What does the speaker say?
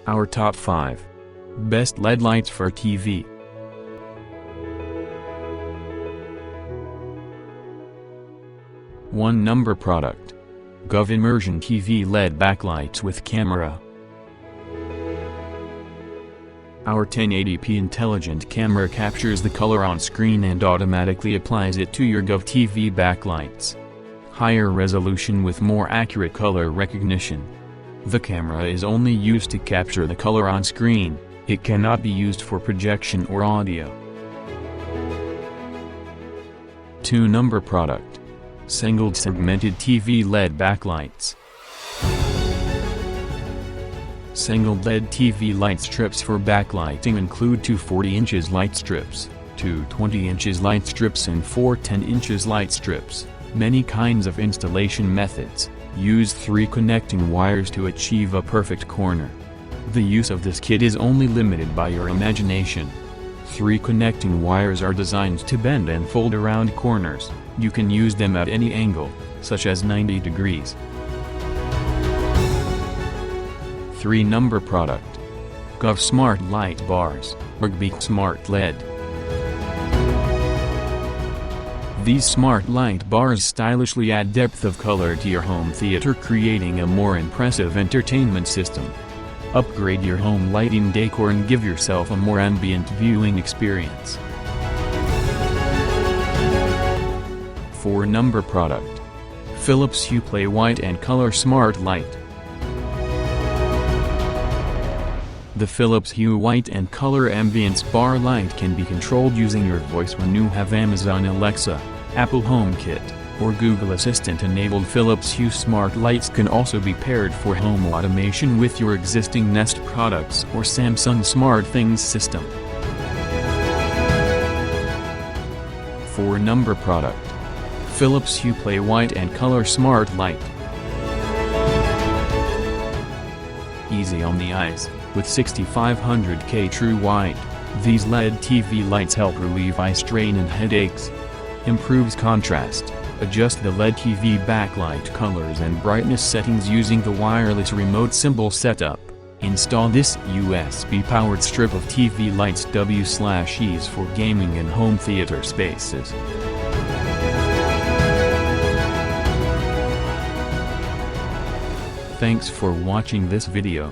Our top 5 best LED lights for TV. One number product. Govee Immersion TV LED backlights with camera. Our 1080p intelligent camera captures the color on screen and automatically applies it to your Govee TV backlights. Higher resolution with more accurate color recognition. The camera is only used to capture the color on screen, it cannot be used for projection or audio. 2 number product. Sengled segmented TV LED backlights. Sengled LED TV light strips for backlighting include 2 40" light strips, 2 20" light strips and 4 10" light strips. Many kinds of installation methods. Use 3 connecting wires to achieve a perfect corner. The use of this kit is only limited by your imagination. 3 connecting wires are designed to bend and fold around corners. You can use them at any angle, such as 90 degrees. 3 number product. Govee Smart Light Bars, RGBICWW Smart LED. These smart light bars stylishly add depth of color to your home theater, creating a more impressive entertainment system. Upgrade your home lighting decor and give yourself a more ambient viewing experience. 4 number product. Philips Hue Play White and Color Smart Light. The Philips Hue White and Color Ambience Bar Light can be controlled using your voice when you have Amazon Alexa, Apple HomeKit, or Google Assistant enabled. Philips Hue Smart Lights can also be paired for home automation with your existing Nest products or Samsung SmartThings system. 4 number product. Philips Hue Play White and Color Smart Light. Easy on the eyes. With 6500K true white, these LED TV lights help relieve eye strain and headaches. Improves contrast. Adjust the LED TV backlight colors and brightness settings using the wireless remote symbol setup. Install this USB-powered strip of TV lights W/ease for gaming and home theater spaces. Thanks for watching this video.